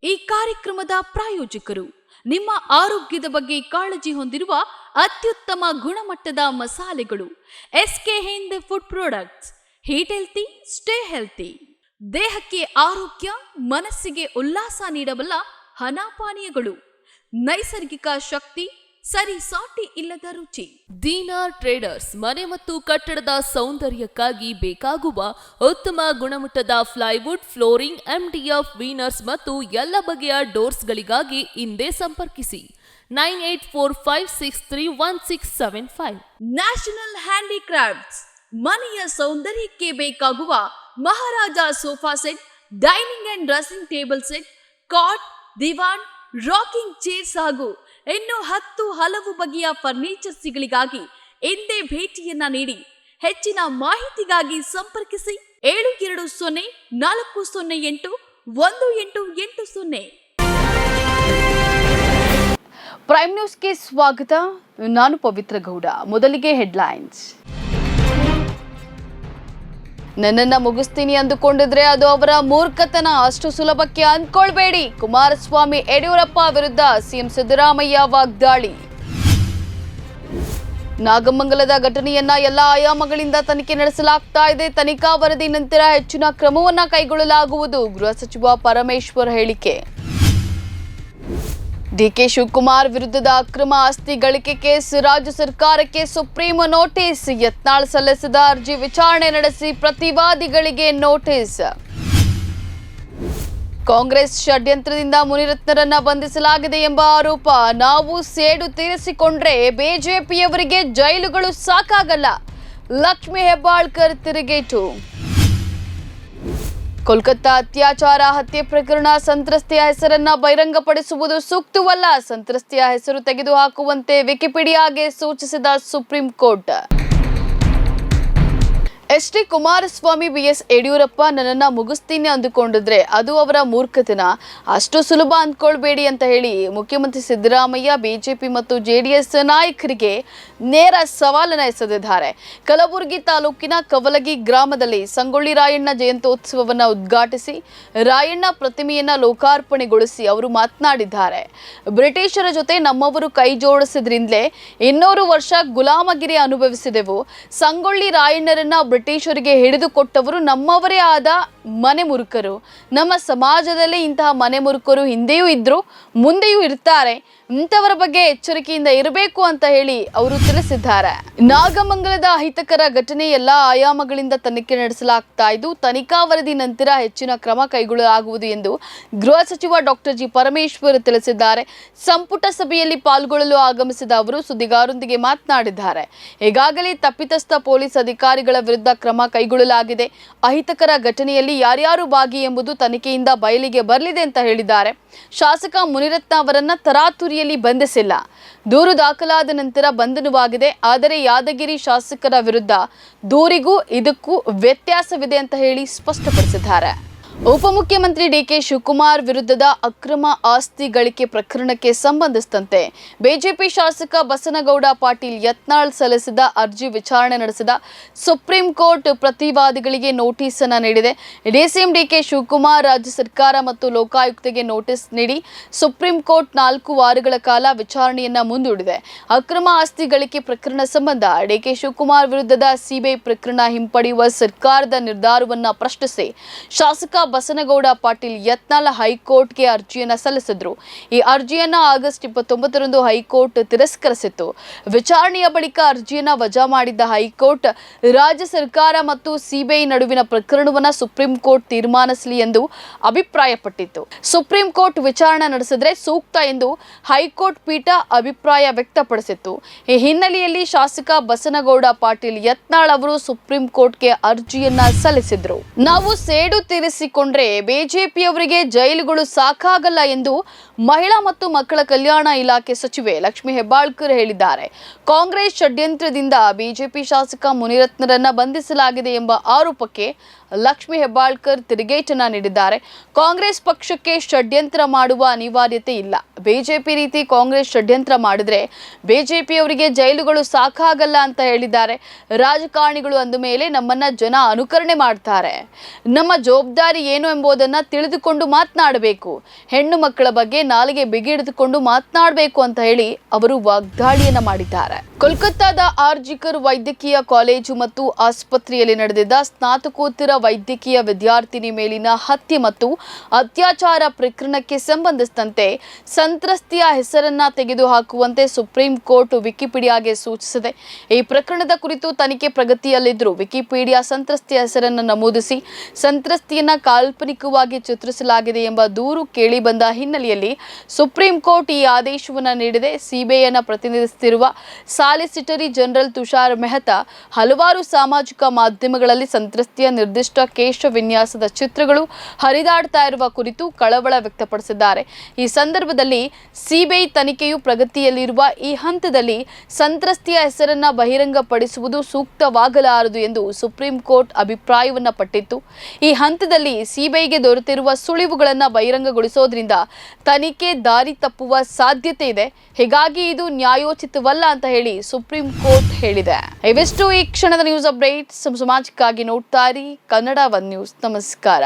ಈ ಕಾರ್ಯಕ್ರಮದ ಪ್ರಾಯೋಜಕರು ನಿಮ್ಮ ಆರೋಗ್ಯದ ಬಗ್ಗೆ ಕಾಳಜಿ ಹೊಂದಿರುವ ಅತ್ಯುತ್ತಮ ಗುಣಮಟ್ಟದ ಮಸಾಲೆಗಳು SK Hind food products. Eat healthy, stay healthy. ದೇಹಕ್ಕೆ ಆರೋಗ್ಯ, ಮನಸ್ಸಿಗೆ ಉಲ್ಲಾಸ ನೀಡಬಲ್ಲ ಹಣಪಾನೀಯಗಳು, ನೈಸರ್ಗಿಕ ಶಕ್ತಿ, ಸರಿಸಾಟಿ ಇಲ್ಲದ ರುಚಿ. ದೀನಾರ್ ಟ್ರೇಡರ್ಸ್ ಮನೆ ಮತ್ತು ಕಟ್ಟಡದ ಸೌಂದರ್ಯಕ್ಕಾಗಿ ಬೇಕಾಗುವ ಉತ್ತಮ ಗುಣಮಟ್ಟದ ಪ್ಲೈವುಡ್, ಫ್ಲೋರಿಂಗ್, MDF, ವೀನರ್ಸ್ ಮತ್ತು ಎಲ್ಲ ಬಗೆಯ ಡೋರ್ಸ್ಗಳಿಗಾಗಿ ಹಿಂದೆ ಸಂಪರ್ಕಿಸಿ 9845631675. ನ್ಯಾಷನಲ್ ಹ್ಯಾಂಡಿಕ್ರಾಫ್ಟ್ಸ್ ಮನೆಯ ಸೌಂದರ್ಯಕ್ಕೆ ಬೇಕಾಗುವ Maharaja sofa set, dining and dressing table set, cot, ದಿವಾನ್, ರಾಕಿಂಗ್ ಚೇರ್ಸ್ ಹಾಗೂ ಇನ್ನು 10 ಹಲವು ಬಗೆಯ ಫರ್ನಿಚರ್ಸ್ಗಳಿಗಾಗಿ ಇಂದೇ ಭೇಟಿಯನ್ನ ನೀಡಿ. ಹೆಚ್ಚಿನ ಮಾಹಿತಿಗಾಗಿ ಸಂಪರ್ಕಿಸಿ 7204081880. ಪ್ರೈಮ್ ನ್ಯೂಸ್ಗೆ ಸ್ವಾಗತ. ನಾನು ಪವಿತ್ರ ಗೌಡ. ಮೊದಲಿಗೆ ಹೆಡ್ಲೈನ್ಸ್. ನನ್ನನ್ನ ಮುಗಿಸ್ತೀನಿ ಅಂದುಕೊಂಡಿದ್ರೆ ಅದು ಅವರ ಮೂರ್ಖತನ. ಅಷ್ಟು ಸುಲಭಕ್ಕೆ ಅಂದ್ಕೊಳ್ಬೇಡಿ. ಕುಮಾರಸ್ವಾಮಿ ಯಡಿಯೂರಪ್ಪ ವಿರುದ್ಧ ಸಿಎಂ ಸಿದ್ದರಾಮಯ್ಯ ವಾಗ್ದಾಳಿ. ನಾಗಮಂಗಲದ ಘಟನೆಯನ್ನ ಎಲ್ಲ ಆಯಾಮಗಳಿಂದ ತನಿಖೆ ನಡೆಸಲಾಗ್ತಾ ಇದೆ. ತನಿಖಾ ವರದಿ ನಂತರ ಹೆಚ್ಚಿನ ಕ್ರಮವನ್ನ ಕೈಗೊಳ್ಳಲಾಗುವುದು. ಗೃಹ ಸಚಿವ ಪರಮೇಶ್ವರ್ ಹೇಳಿಕೆ. ಡಿಕೆ ಶಿವಕುಮಾರ್ ವಿರುದ್ಧದ ಅಕ್ರಮ ಆಸ್ತಿ ಗಳಿಕೆ ಕೇಸ್, ರಾಜ್ಯ ಸರ್ಕಾರಕ್ಕೆ ಸುಪ್ರೀಂ ನೋಟಿಸ್. ಯತ್ನಾಳ್ ಸಲ್ಲಿಸಿದ ಅರ್ಜಿ ವಿಚಾರಣೆ ನಡೆಸಿ ಪ್ರತಿವಾದಿಗಳಿಗೆ ನೋಟಿಸ್. ಕಾಂಗ್ರೆಸ್ ಷಡ್ಯಂತ್ರದಿಂದ ಮುನಿರತ್ನರನ್ನ ಬಂಧಿಸಲಾಗಿದೆ ಎಂಬ ಆರೋಪ. ನಾವು ಸೇಡು ತೀರಿಸಿಕೊಂಡ್ರೆ ಬಿಜೆಪಿಯವರಿಗೆ ಜೈಲುಗಳು ಸಾಕಾಗಲ್ಲ. ಲಕ್ಷ್ಮಿ ಹೆಬ್ಬಾಳ್ಕರ್ ತಿರುಗೇಟು. ಕೋಲ್ಕತ್ತಾ ಅತ್ಯಾಚಾರ ಹತ್ಯೆ ಪ್ರಕರಣ, ಸಂತ್ರಸ್ತೆಯ ಹೆಸರನ್ನ ಬಹಿರಂಗಪಡಿಸುವುದು ಸೂಕ್ತವಲ್ಲ. ಸಂತ್ರಸ್ತೆಯ ಹೆಸರು ತೆಗೆದುಹಾಕುವಂತೆ ವಿಕಿಪೀಡಿಯಾಗೆ ಸೂಚಿಸಿದ supreme court. H D Kumaraswamy BS Yediyurappa ನನ್ನನ್ನ ಮುಗಿಸ್ತೀನಿ ಅಂದುಕೊಂಡಿದ್ರೆ ಅದು ಅವರ ಮೂರ್ಖತನ. ಅಷ್ಟು ಸುಲಭ ಅಂದ್ಕೊಳ್ಬೇಡಿ ಅಂತ ಹೇಳಿ ಮುಖ್ಯಮಂತ್ರಿ ಸಿದ್ದರಾಮಯ್ಯ ಬಿಜೆಪಿ ಮತ್ತು JDS ನಾಯಕರಿಗೆ ನೇರ ಸವಾಲನ್ನ ಎಸೆದಿದ್ದಾರೆ. ಕಲಬುರಗಿ ತಾಲೂಕಿನ ಕವಲಗಿ ಗ್ರಾಮದಲ್ಲಿ ಸಂಗೊಳ್ಳಿ ರಾಯಣ್ಣ ಜಯಂತ್ಯೋತ್ಸವವನ್ನು ಉದ್ಘಾಟಿಸಿ ರಾಯಣ್ಣ ಪ್ರತಿಮೆಯನ್ನ ಲೋಕಾರ್ಪಣೆಗೊಳಿಸಿ ಅವರು ಮಾತನಾಡಿದ್ದಾರೆ. ಬ್ರಿಟಿಷರ ಜೊತೆ ನಮ್ಮವರು ಕೈ ಜೋಡಿಸಿದ್ರಿಂದಲೇ 200 ವರ್ಷ ಗುಲಾಮಗಿರಿ ಅನುಭವಿಸಿದೆವು. ಸಂಗೊಳ್ಳಿ ರಾಯಣ್ಣರನ್ನ ಬ್ರಿಟಿಷರಿಗೆ ಹಿಡಿದುಕೊಟ್ಟವರು ನಮ್ಮವರೇ ಆದ ಮನೆ ಮುರುಕರು. ನಮ್ಮ ಸಮಾಜದಲ್ಲಿ ಇಂತಹ ಮನೆ ಮುರುಕರು ಹಿಂದೆಯೂ ಇದ್ರು, ಮುಂದೆಯೂ ಇರ್ತಾರೆ. ಇಂಥವರ ಬಗ್ಗೆ ಎಚ್ಚರಿಕೆಯಿಂದ ಇರಬೇಕು ಅಂತ ಹೇಳಿ ಅವರು ತಿಳಿಸಿದ್ದಾರೆ. ನಾಗಮಂಗಲದ ಅಹಿತಕರ ಘಟನೆ ಎಲ್ಲ ಆಯಾಮಗಳಿಂದ ತನಿಖೆ ನಡೆಸಲಾಗ್ತಾ ಇದ್ದು, ತನಿಖಾ ವರದಿ ನಂತರ ಹೆಚ್ಚಿನ ಕ್ರಮ ಕೈಗೊಳ್ಳಲಾಗುವುದು ಎಂದು ಗೃಹ ಸಚಿವ ಡಾಕ್ಟರ್ ಜಿ ಪರಮೇಶ್ವರ್ ತಿಳಿಸಿದ್ದಾರೆ. ಸಂಪುಟ ಸಭೆಯಲ್ಲಿ ಪಾಲ್ಗೊಳ್ಳಲು ಆಗಮಿಸಿದ ಅವರು ಸುದ್ದಿಗಾರರೊಂದಿಗೆ ಮಾತನಾಡಿದ್ದಾರೆ. ಈಗಾಗಲೇ ತಪ್ಪಿತಸ್ಥ ಪೊಲೀಸ್ ಅಧಿಕಾರಿಗಳ ವಿರುದ್ಧ ಕ್ರಮ ಕೈಗೊಳ್ಳಲಾಗಿದೆ. ಅಹಿತಕರ ಘಟನೆಯಲ್ಲಿ ಯಾರ್ಯಾರು ಭಾಗಿ ಎಂಬುದು ತನಿಖೆಯಿಂದ ಬಯಲಿಗೆ ಬರಲಿದೆ ಅಂತ ಹೇಳಿದ್ದಾರೆ. ಶಾಸಕ ಮುನಿರತ್ನ ಅವರನ್ನ ತರಾತುರಿಯಲ್ಲಿ ಬಂಧಿಸಿಲ್ಲ. ದೂರು ದಾಖಲಾದ ನಂತರ ಬಂಧನವಾಗಿದೆ. ಆದರೆ ಯಾದಗಿರಿ ಶಾಸಕರ ವಿರುದ್ಧ ದೂರಿಗೂ ಇದಕ್ಕೂ ವ್ಯತ್ಯಾಸವಿದೆ ಅಂತ ಹೇಳಿ ಸ್ಪಷ್ಟಪಡಿಸಿದ್ದಾರೆ. ಉಪಮುಖ್ಯಮಂತ್ರಿ ಡಿಕೆ ಶಿವಕುಮಾರ್ ವಿರುದ್ಧದ ಅಕ್ರಮ ಆಸ್ತಿ ಗಳಿಕೆ ಪ್ರಕರಣಕ್ಕೆ ಸಂಬಂಧಿಸಿದಂತೆ ಬಿಜೆಪಿ ಶಾಸಕ ಬಸನಗೌಡ ಪಾಟೀಲ್ ಯತ್ನಾಳ್ ಸಲ್ಲಿಸಿದ ಅರ್ಜಿ ವಿಚಾರಣೆ ನಡೆಸಿದ ಸುಪ್ರೀಂ ಕೋರ್ಟ್ ಪ್ರತಿವಾದಿಗಳಿಗೆ ನೋಟಿಸ್ ಅನ್ನು ನೀಡಿದೆ. ಡಿಸಿಎಂ ಡಿಕೆ ಶಿವಕುಮಾರ್ ರಾಜ್ಯ ಸರ್ಕಾರ ಮತ್ತು ಲೋಕಾಯುಕ್ತಗೆ ನೋಟಿಸ್ ನೀಡಿ ಸುಪ್ರೀಂ ಕೋರ್ಟ್ 4 ವಾರಗಳ ಕಾಲ ವಿಚಾರಣೆಯನ್ನ ಮುಂದೂಡಿದೆ. ಅಕ್ರಮ ಆಸ್ತಿ ಗಳಿಕೆ ಪ್ರಕರಣ ಸಂಬಂಧ ಡಿಕೆ ಶಿವಕುಮಾರ್ ವಿರುದ್ಧದ ಸಿಬಿಐ ಪ್ರಕರಣ ಹಿಂಪಡೆಯುವ ಸರ್ಕಾರದ ನಿರ್ಧಾರವನ್ನ ಪ್ರಶ್ನಿಸಿ ಶಾಸಕ ಬಸನಗೌಡ ಪಾಟೀಲ್ ಯತ್ನಾಳ್ ಹೈಕೋರ್ಟ್ಗೆ ಅರ್ಜಿಯನ್ನ ಸಲ್ಲಿಸಿದ್ರು. ಈ ಅರ್ಜಿಯನ್ನ ಆಗಸ್ಟ್ 29ರಂದು ಹೈಕೋರ್ಟ್ ತಿರಸ್ಕರಿಸಿತ್ತು. ವಿಚಾರಣೆಯ ಬಳಿಕ ಅರ್ಜಿಯನ್ನ ವಜಾ ಮಾಡಿದ್ದ ಹೈಕೋರ್ಟ್ ರಾಜ್ಯ ಸರ್ಕಾರ ಮತ್ತು ಸಿಬಿಐ ನಡುವಿನ ಪ್ರಕರಣವನ್ನ ಸುಪ್ರೀಂ ಕೋರ್ಟ್ ತೀರ್ಮಾನಿಸಲಿ ಎಂದು ಅಭಿಪ್ರಾಯಪಟ್ಟಿತ್ತು. ಸುಪ್ರೀಂ ಕೋರ್ಟ್ ವಿಚಾರಣೆ ನಡೆಸಿದ್ರೆ ಸೂಕ್ತ ಎಂದು ಹೈಕೋರ್ಟ್ ಪೀಠ ಅಭಿಪ್ರಾಯ ವ್ಯಕ್ತಪಡಿಸಿತ್ತು. ಈ ಹಿನ್ನೆಲೆಯಲ್ಲಿ ಶಾಸಕ ಬಸನಗೌಡ ಪಾಟೀಲ್ ಯತ್ನಾಳ್ ಅವರು ಸುಪ್ರೀಂ ಕೋರ್ಟ್ಗೆ ಅರ್ಜಿಯನ್ನ ಸಲ್ಲಿಸಿದ್ರು. ನಾವು ಸೇಡು ತೀರಿಸಿಕೊಂಡ್ರೆ ಬಿಜೆಪಿಯವರಿಗೆ ಜೈಲುಗಳು ಸಾಕಾಗಲ್ಲ ಎಂದು ಮಹಿಳಾ ಮತ್ತು ಮಕ್ಕಳ ಕಲ್ಯಾಣ ಇಲಾಖೆ ಸಚಿವೆ ಲಕ್ಷ್ಮಿ ಹೆಬ್ಬಾಳ್ಕರ್ ಹೇಳಿದ್ದಾರೆ. ಕಾಂಗ್ರೆಸ್ ಷಡ್ಯಂತ್ರದಿಂದ ಬಿಜೆಪಿ ಶಾಸಕ ಮುನಿರತ್ನರನ್ನ ಬಂಧಿಸಲಾಗಿದೆ ಎಂಬ ಆರೋಪಕ್ಕೆ ಲಕ್ಷ್ಮೀ ಹೆಬ್ಬಾಳ್ಕರ್ ತಿರುಗೇಟನ್ನ ನೀಡಿದ್ದಾರೆ. ಕಾಂಗ್ರೆಸ್ ಪಕ್ಷಕ್ಕೆ ಷಡ್ಯಂತ್ರ ಮಾಡುವ ಅನಿವಾರ್ಯತೆ ಇಲ್ಲ. ಬಿಜೆಪಿ ರೀತಿ ಕಾಂಗ್ರೆಸ್ ಷಡ್ಯಂತ್ರ ಮಾಡಿದ್ರೆ ಬಿಜೆಪಿಯವರಿಗೆ ಜೈಲುಗಳು ಸಾಕಾಗಲ್ಲ ಅಂತ ಹೇಳಿದ್ದಾರೆ. ರಾಜಕಾರಣಿಗಳು ಅಂದ ಮೇಲೆ ನಮ್ಮನ್ನ ಜನ ಅನುಕರಣೆ ಮಾಡ್ತಾರೆ. ನಮ್ಮ ಜವಾಬ್ದಾರಿ ಏನು ಎಂಬುದನ್ನ ತಿಳಿದುಕೊಂಡು ಮಾತನಾಡಬೇಕು. ಹೆಣ್ಣು ಮಕ್ಕಳ ಬಗ್ಗೆ ನಾಲಿಗೆ ಬಿಗಿಡಿದುಕೊಂಡು ಮಾತನಾಡಬೇಕು ಅಂತ ಹೇಳಿ ಅವರು ವಾಗ್ದಾಳಿಯನ್ನ ಮಾಡಿದ್ದಾರೆ. ಕೋಲ್ಕತ್ತಾದ ಆರ್ಜಿಕರ್ ವೈದ್ಯಕೀಯ ಕಾಲೇಜು ಮತ್ತು ಆಸ್ಪತ್ರೆಯಲ್ಲಿ ನಡೆದಿದ್ದ ಸ್ನಾತಕೋತ್ತರ ವೈದ್ಯಕೀಯ ವಿದ್ಯಾರ್ಥಿನಿ ಮೇಲಿನ ಹತ್ಯೆ ಮತ್ತು ಅತ್ಯಾಚಾರ ಪ್ರಕರಣಕ್ಕೆ ಸಂಬಂಧಿಸಿದಂತೆ ಸಂತ್ರಸ್ತೆಯ ಹೆಸರನ್ನ ತೆಗೆದುಹಾಕುವಂತೆ ಸುಪ್ರೀಂ ಕೋರ್ಟ್ ವಿಕಿಪೀಡಿಯಾಗೆ ಸೂಚಿಸಿದೆ. ಈ ಪ್ರಕರಣದ ಕುರಿತು ತನಿಖೆ ಪ್ರಗತಿಯಲ್ಲಿದ್ದರೂ ವಿಕಿಪೀಡಿಯಾ ಸಂತ್ರಸ್ತೆಯ ಹೆಸರನ್ನು ನಮೂದಿಸಿ ಸಂತ್ರಸ್ತೆಯನ್ನ ಕಾಲ್ಪನಿಕವಾಗಿ ಚಿತ್ರಿಸಲಾಗಿದೆ ಎಂಬ ದೂರು ಕೇಳಿ ಬಂದ ಹಿನ್ನೆಲೆಯಲ್ಲಿ ಸುಪ್ರೀಂ ಕೋರ್ಟ್ ಈ ಆದೇಶವನ್ನು ನೀಡಿದೆ. ಸಿಬಿಐನ ಪ್ರತಿನಿಧಿಸುತ್ತಿರುವ ಸಾಲಿಸಿಟರಿ ಜನರಲ್ ತುಷಾರ್ ಮೆಹ್ತಾ ಹಲವಾರು ಸಾಮಾಜಿಕ ಮಾಧ್ಯಮಗಳಲ್ಲಿ ಸಂತ್ರಸ್ತೆಯ ನಿರ್ದಿಷ್ಟ ಕೇಶ ವಿನ್ಯಾಸದ ಚಿತ್ರಗಳು ಹರಿದಾಡ್ತಾ ಇರುವ ಕುರಿತು ಕಳವಳ ವ್ಯಕ್ತಪಡಿಸಿದ್ದಾರೆ. ಈ ಸಂದರ್ಭದಲ್ಲಿ ಸಿಬಿಐ ತನಿಖೆಯು ಪ್ರಗತಿಯಲ್ಲಿರುವ ಈ ಹಂತದಲ್ಲಿ ಸಂತ್ರಸ್ತೆಯ ಹೆಸರನ್ನ ಬಹಿರಂಗಪಡಿಸುವುದು ಸೂಕ್ತವಾಗಲಾರದು ಎಂದು ಸುಪ್ರೀಂ ಕೋರ್ಟ್ ಅಭಿಪ್ರಾಯವನ್ನ ಪಟ್ಟಿತ್ತು. ಈ ಹಂತದಲ್ಲಿ ಸಿಬಿಐಗೆ ದೊರೆತಿರುವ ಸುಳಿವುಗಳನ್ನು ಬಹಿರಂಗಗೊಳಿಸೋದ್ರಿಂದ ತನಿಖೆ ದಾರಿ ತಪ್ಪುವ ಸಾಧ್ಯತೆ ಇದೆ. ಹೀಗಾಗಿ ಇದು ನ್ಯಾಯೋಚಿತವಲ್ಲ ಅಂತ ಹೇಳಿ ಸುಪ್ರೀಂ ಕೋರ್ಟ್ ಹೇಳಿದೆ. ಇವೆಷ್ಟು ಈ ಕ್ಷಣದ ನ್ಯೂಸ್ ಅಪ್ಡೇಟ್. ಸಮಾಜಕ್ಕಾಗಿ ನೋಡ್ತಾ ಇರಿ ಕನ್ನಡ 1 ನ್ಯೂಸ್. ನಮಸ್ಕಾರ.